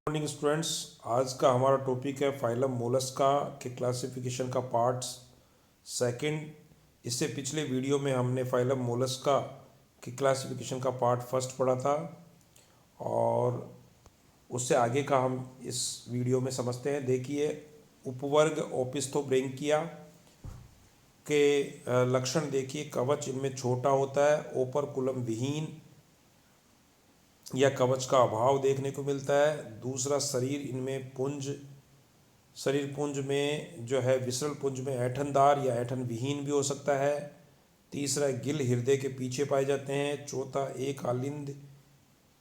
Morning students. आज का हमारा टॉपिक है फाइलम मोलस्का के क्लासिफिकेशन का पार्ट्स सेकंड। इससे पिछले वीडियो में हमने फाइलम मोलस्का के क्लासिफिकेशन का पार्ट फर्स्ट पढ़ा था और उससे आगे का हम इस वीडियो में समझते हैं। देखिए, उपवर्ग ओपिस्थोब्रैंकिया के लक्षण देखिए। कवच इनमें छोटा होता है, ओपरकुलम विहीन या कवच का अभाव देखने को मिलता है। दूसरा, शरीर पुंज में जो है विसरल पुंज में ऐंठनदार या ऐंठन विहीन भी हो सकता है। तीसरा, गिल हृदय के पीछे पाए जाते हैं। चौथा, एक आलिंद,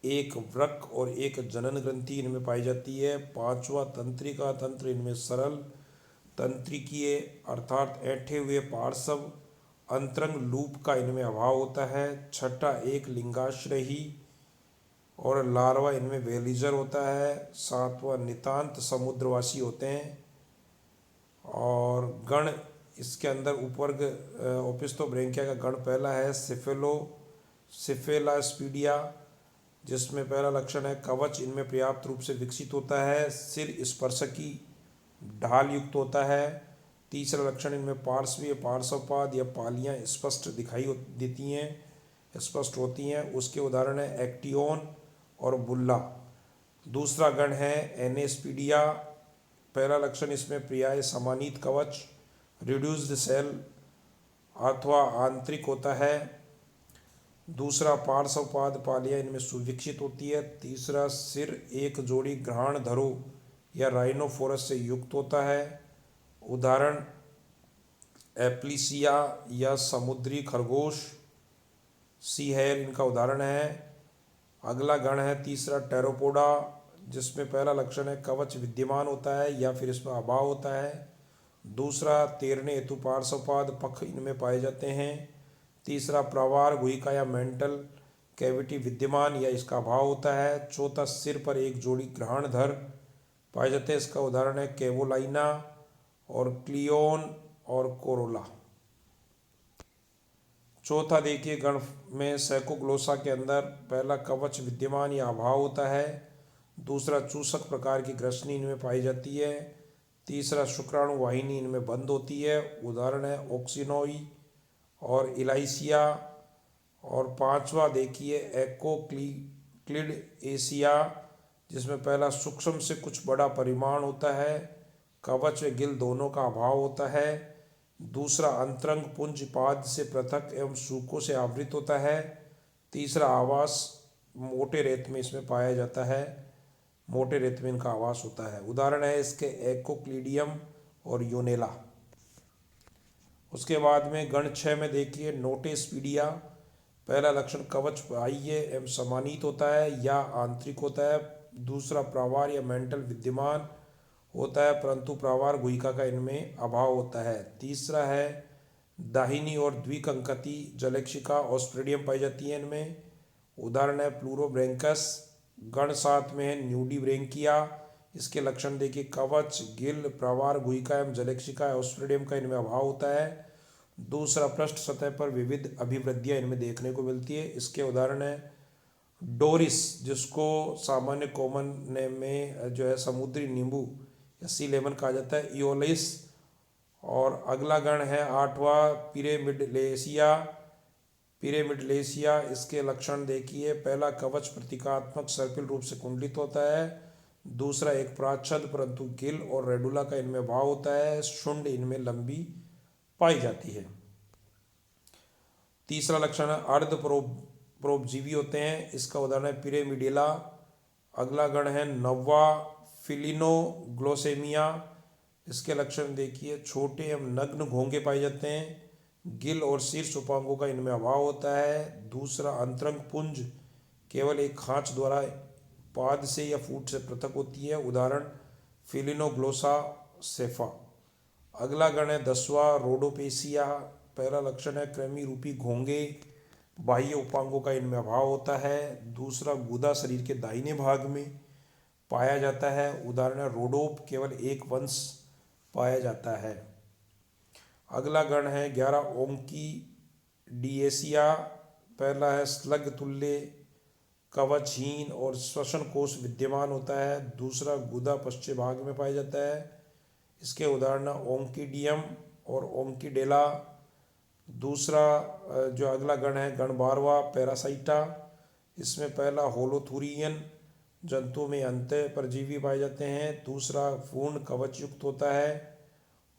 एक वृक्क और एक जनन ग्रंथि इनमें पाई जाती है। पांचवा, तंत्रिका तंत्र इनमें सरल तंत्रिकीय अर्थात ऐंठे हुए पार्श्व अंतरंग लूप का इनमें अभाव होता है। छठा, एक लिंगाश्रयी और लार्वा इनमें वेलिजर होता है। सातवां, नितांत समुद्रवासी होते हैं। और गण इसके अंदर उपवर्ग ओपिस्थोब्रैंकिया का गण पहला है सिफेलास्पीडिया, जिसमें पहला लक्षण है कवच इनमें पर्याप्त रूप से विकसित होता है। सिर स्पर्शकी ढाल युक्त होता है। तीसरा लक्षण, इनमें पार्श्वीय पार्श्वपाद या पालियां स्पष्ट दिखाई देती हैं, स्पष्ट होती हैं। उसके उदाहरण है एक्टियोन और बुल्ला। दूसरा गण है एनेस्पीडिया। पहला लक्षण, इसमें पर्याय समानीत कवच रिड्यूस्ड सेल अथवा आंतरिक होता है। दूसरा, पार्श्वपाद पालियां इनमें सुविकसित होती है। तीसरा, सिर एक जोड़ी ग्रहण धरो या राइनोफोरस से युक्त होता है। उदाहरण एप्लीसिया या समुद्री खरगोश, सी हेयर इनका उदाहरण है। अगला गण है तीसरा, टेरोपोडा, जिसमें पहला लक्षण है कवच विद्यमान होता है या फिर इसमें अभाव होता है। दूसरा, तैरने हेतु पार्श्वपाद पख इनमें पाए जाते हैं। तीसरा, प्रावार गुहिका या मेंटल कैविटी विद्यमान या इसका अभाव होता है। चौथा, सिर पर एक जोड़ी ग्रहणधर पाए जाते हैं। इसका उदाहरण है केवोलाइना और क्लियोन और कोरोला। चौथा देखिए, गण में सैकोग्लोसा के अंदर पहला, कवच विद्यमान या अभाव होता है। दूसरा, चूसक प्रकार की ग्रसनी इनमें पाई जाती है। तीसरा, शुक्राणु वाहिनी इनमें बंद होती है। उदाहरण है ऑक्सिनोई और इलाइसिया। और पांचवा देखिए एकोक्लिड एशिया, जिसमें पहला, सूक्ष्म से कुछ बड़ा परिमाण होता है, कवच व गिल दोनों का अभाव होता है। दूसरा, अंतरंग पुंज पाद से पृथक एवं सूकों से आवृत होता है। तीसरा, आवास मोटे रेत में इसमें पाया जाता है, मोटे रेत में इनका आवास होता है। उदाहरण है इसके एकोक्लीडियम और यूनेला। उसके बाद में गण 6 में देखिए नोटेस्पीडिया। पहला लक्षण, कवच बाह्य एवं समानीत होता है या आंतरिक होता है। दूसरा, प्रावार या मेंटल विद्यमान होता है परंतु प्रावार गुहिका का इनमें अभाव होता है। तीसरा है दाहिनी और द्विकंकती जलेक्षिका ऑस्ट्रेडियम पाई जाती है इनमें। उदाहरण है प्लूरोब्रैंकस। गण 7 में है न्यूडीब्रैंकिया। इसके लक्षण देखिए, कवच, गिल, प्रावार गुहिका एवं जलेक्षिका ऑस्ट्रेडियम का इनमें अभाव होता है। दूसरा, पृष्ठ सतह पर विविध अभिवृद्धियां इनमें देखने को मिलती है। इसके उदाहरण है डोरिस, जिसको सामान्य कॉमन नेम में जो है समुद्री नींबू या सी लेमन कहा जाता है, इयोलिस। और अगला गण है 8वां, पिरेमिडलेसिया। इसके लक्षण देखिए, पहला, कवच प्रतीकात्मक सर्पिल रूप से कुंडलित होता है। दूसरा, एक प्राच्छद परंतु गिल और रेडुला का इनमें अभाव होता है। शुंड इनमें लंबी पाई जाती है। तीसरा लक्षण है अर्ध परोपजीवी होते हैं। इसका उदाहरण है पिरेमिडेला। अगला गण है 9वां, फिलिनोग्लोसेमिया। इसके लक्षण देखिए, छोटे एवं नग्न घोंगे पाए जाते हैं। गिल और शीर्ष उपांगों का इनमें अभाव होता है। दूसरा, अंतरंग पुंज केवल एक खांच द्वारा पाद से या फूट से पृथक होती है। उदाहरण फिलिनोग्लोसा सेफा। अगला गण है 10वां, रोडोपेसिया। पहला लक्षण है कृमि रूपी घोंगे, बाह्य उपांगों का इनमें अभाव होता है। दूसरा, गूदा शरीर के दाहिने भाग में पाया जाता है। उदाहरण है रोडोप, केवल एक वंश पाया जाता है। अगला गण है 11, ओंकी डिएसिया। पहला है स्लग तुल्य कवचहीन और श्वसन कोश विद्यमान होता है। दूसरा गुदा पश्चिम भाग में पाया जाता है। इसके उदाहरण ओंकिडियम और ओंकिडेला। दूसरा जो अगला गण है गण 12वां पैरासाइटा। इसमें पहला होलोथुरियन जंतु में अंतः परजीवी पाए जाते हैं। दूसरा पूर्ण कवच युक्त होता है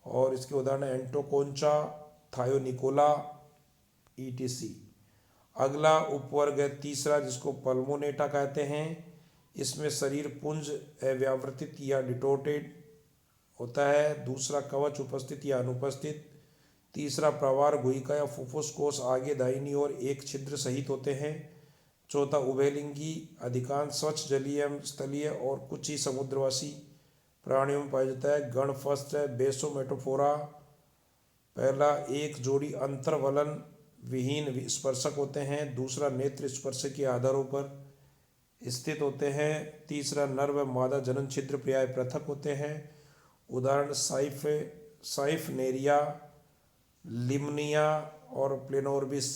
और इसके उदाहरण एंटोकोंचा, थायोनिकोला ईटीसी। अगला उपवर्ग है तीसरा जिसको पल्मोनेटा कहते हैं। इसमें शरीर पुंज अव्यावृतित या डिटोटेड होता है। दूसरा कवच उपस्थित या अनुपस्थित। तीसरा प्रवार गुहिका या फुफ्फुस कोश आगे दाहिनी ओर एक छिद्र सहित होते हैं। चौथा उभयलिंगी, अधिकांश स्वच्छ जलीय एवं स्थलीय और कुछ ही समुद्रवासी प्राणियों में पाया जाता है। गण फर्स्ट है बेसोमेटोफोरा। पहला एक जोड़ी अंतर्वलन विहीन स्पर्शक होते हैं। दूसरा नेत्र स्पर्श के आधारों पर स्थित होते हैं। तीसरा नर व मादा जनन छिद्र पर्याय पृथक होते हैं। उदाहरण साइफनेरिया, लिमनिया और प्लेनोर्बिस।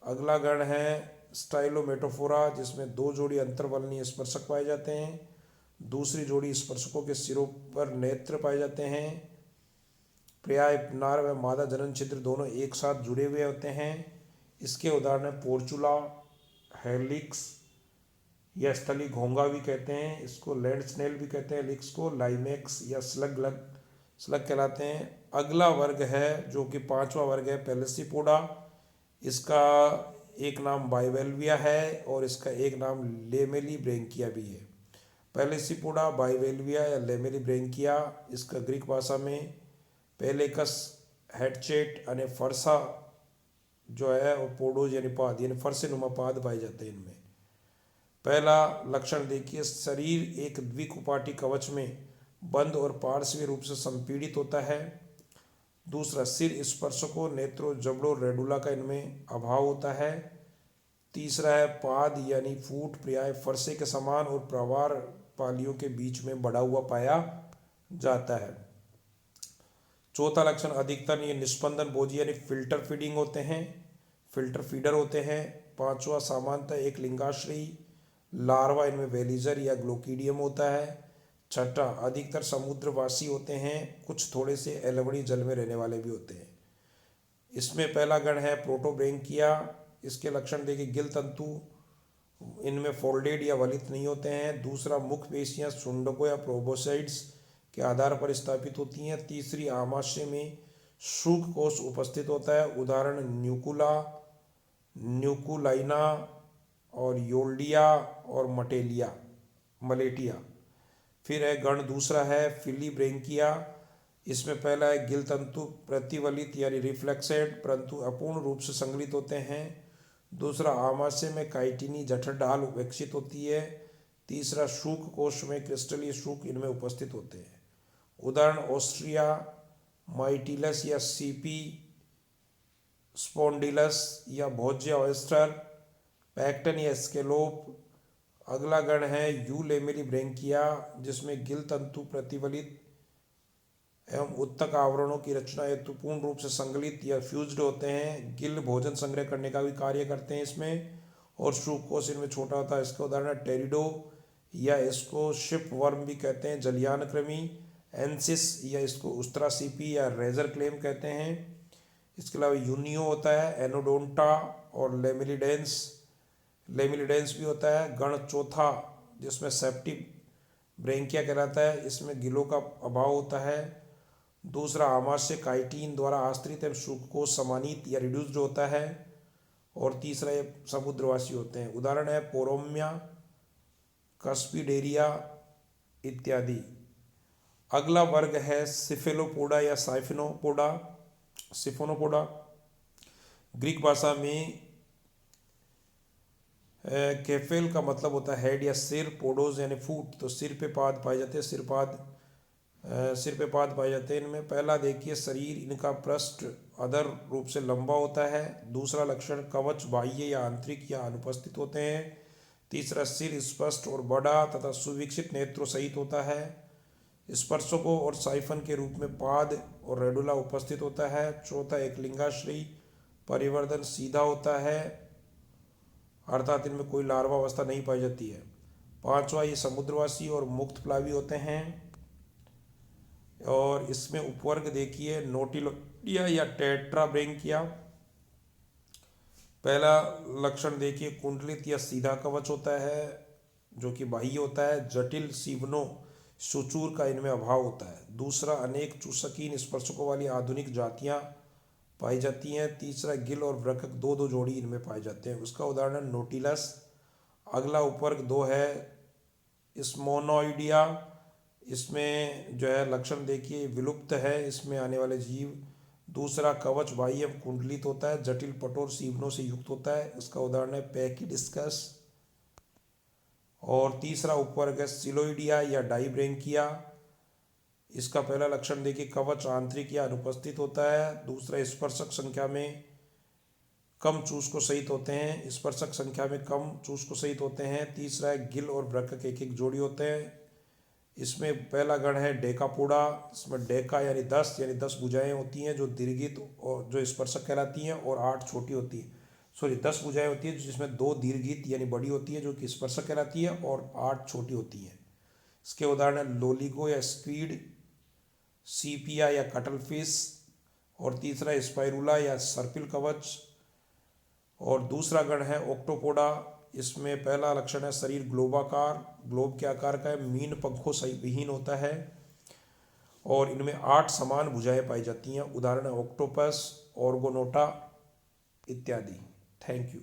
अगला गण है स्टाइलोमेटोफोरा जिसमें दो जोड़ी अंतर्वलनीय स्पर्शक पाए जाते हैं। दूसरी जोड़ी स्पर्शकों के सिरों पर नेत्र पाए जाते हैं। पर्याय नर व मादा जनन छिद्र दोनों एक साथ जुड़े हुए होते हैं। इसके उदाहरण पोर्चुला, हेलिक्स या स्थली घोंगा भी कहते हैं। इसको लैंड स्नेल भी कहते हैं। हेलिक्स को लाइमेक्स या स्लग कहलाते हैं। अगला वर्ग है जो कि 5वां वर्ग है पेलेसिपोडा। इसका एक नाम बाइवेल्विया है और इसका एक नाम लेमेलिब्रेंकिया भी है। पेलेसिपोडा, बाइवेल्विया या लेमेलिब्रेंकिया, इसका ग्रीक भाषा में पेलेकस हेडचेट यानी फरसा जो है और पोडोज यानी पाद यानी फरसे नुमा पाद पाए जाते हैं इनमें। पहला लक्षण देखिए, शरीर एक द्विकुपाटी कवच में बंद और पार्श्वीय रूप से संपीड़ित होता है। दूसरा सिर स्पर्शकों, नेत्रों, जबड़ों, रेडुला का इनमें अभाव होता है। तीसरा है पाद यानी फूट पर्याय फरसे के समान और प्रवार पालियों के बीच में बढ़ा हुआ पाया जाता है। चौथा लक्षण, अधिकतर ये निस्पंदन भोजी यानी फिल्टर फीडिंग होते हैं, फिल्टर फीडर होते हैं। पांचवा, सामान्यतः एक लिंगाश्रयी लार्वा इनमें वेलिजर या ग्लोकीडियम होता है। छठा, अधिकतर समुद्रवासी होते हैं, कुछ थोड़े से एलवणी जल में रहने वाले भी होते हैं। इसमें पहला गण है प्रोटोब्रेंकिया। इसके लक्षण देखिए, गिल तंतु इनमें फोल्डेड या वलित नहीं होते हैं। दूसरा, मुख पेशियां शुंडकों या प्रोबोसाइड्स के आधार पर स्थापित होती हैं। तीसरी, आमाशय में शुक कोष उपस्थित होता है। उदाहरण न्यूकुला, न्यूकुलाइना और योल्डिया और मलेटिया। फिर है गण दूसरा है फिलीब्रेंकिया। इसमें पहला है गिल तंतु प्रतिवलित यानी रिफ्लेक्सेड परंतु अपूर्ण रूप से संगलित होते हैं। दूसरा, आमाशय में काइटिनी जठर ढाल विकसित होती है। तीसरा, शूक कोश में क्रिस्टलीय शूक इनमें उपस्थित होते हैं। उदाहरण ऑस्ट्रिया माइटिलस या सीपी स्पोंडिलस या भोज्य ऑयस्टर, पैक्टन या स्केलोप। अगला गण है यूलेमिलीब्रेंकिया जिसमें गिल तंतु प्रतिवलित एवं उत्तक आवरणों की रचना हेतु पूर्ण रूप से संगलित या फ्यूज्ड होते हैं। गिल भोजन संग्रह करने का भी कार्य करते हैं इसमें और शूकोश इनमें छोटा होता है। इसका उदाहरण टेरिडो या इसको शिप वर्म भी कहते हैं, जलियान कृमि, एंसिस या इसको उस्त्रासीपी या रेजर क्लेम कहते हैं। इसके अलावा यूनियो होता है, एनोडोंटा और लेमिलिडेंस भी होता है। गण चौथा जिसमें सेप्टिक ब्रेंकिया कहलाता है, इसमें गिलों का अभाव होता है। दूसरा, आमाशय काइटिन द्वारा आश्रित एवं शुकोश समानीत या रिड्यूस्ड होता है। और तीसरा, ये समुद्रवासी होते हैं। उदाहरण है पोरोमिया, कस्पिडेरिया इत्यादि। अगला वर्ग है सिफेलोपोडा या सिफोनोपोडा। ग्रीक भाषा में केफेल का मतलब होता है हेड या सिर, पोडोज यानी फूट, तो सिर पे पाद पाए जाते हैं, सिर पे पाद पाए जाते हैं। इनमें पहला देखिए, शरीर इनका पृष्ठ अधर रूप से लंबा होता है। दूसरा लक्षण, कवच बाह्य या आंतरिक या अनुपस्थित होते हैं। तीसरा, सिर स्पष्ट और बड़ा तथा सुविकसित नेत्रों सहित होता है। स्पर्शकों और साइफन के रूप में पाद और रेडुला उपस्थित होता है। चौथा, एक लिंगाश्रयी परिवर्धन सीधा होता है। अर्थात इनमें कोई लार्वा अवस्था नहीं पाई जाती है। पांचवा, ये समुद्रवासी और मुक्त प्लावी होते हैं। और इसमें उपवर्ग देखिए नोटिलोडिया या टेट्राब्रेंकिया। पहला लक्षण देखिए कुंडलित या सीधा कवच होता है जो कि बाह्य होता है। जटिल सीवनों सुचूर का इनमें अभाव होता है। दूसरा, अनेक चूसकीन स्पर्शकों वाली आधुनिक जातियां पाई जाती हैं। तीसरा, गिल और वृकक दो दो जोड़ी इनमें पाए जाते हैं। उसका उदाहरण नोटिलस। अगला उपवर्ग दो है स्मोनोइडिया। इसमें जो है लक्षण देखिए विलुप्त है इसमें आने वाले जीव। दूसरा, कवच बाह्य कुंडलित होता है, जटिल पटोर सीवनों से युक्त होता है। इसका उदाहरण है पैकिडिस्कस। और तीसरा उपवर्ग है सिलोइडिया या डाइब्रेंकिया। इसका पहला लक्षण देखिए कवच आंतरिक या अनुपस्थित होता है। दूसरा, स्पर्शक संख्या में कम चूस्को सहित होते हैं। स्पर्शक संख्या में कम चूस्को सहित होते हैं। तीसरा है गिल और वृकक एक एक जोड़ी होते हैं। इसमें पहला गण है डेकापोडा। इसमें डेका यानी 10 यानी 10 भुजाएं होती हैं जो दीर्घित और जो स्पर्शक कहलाती हैं, और 8 छोटी होती हैं। सॉरी, 10 भुजाएं होती हैं जिसमें 2 दीर्घित यानी बड़ी होती है जो कि स्पर्शक कहलाती है, और 8 छोटी होती हैं। इसके उदाहरण है लोलिगो या स्क्वीड, सीपिया या कटलफिश। और तीसरा स्पाइरुला या सर्पिल कवच। और दूसरा गण है ऑक्टोपोडा। इसमें पहला लक्षण है शरीर ग्लोबाकार, ग्लोब के आकार का है, मीन पंखों से विहीन होता है, और इनमें 8 समान भुजाएं पाई जाती हैं। उदाहरण है ऑक्टोपस, ऑर्गोनोटा इत्यादि। Thank you.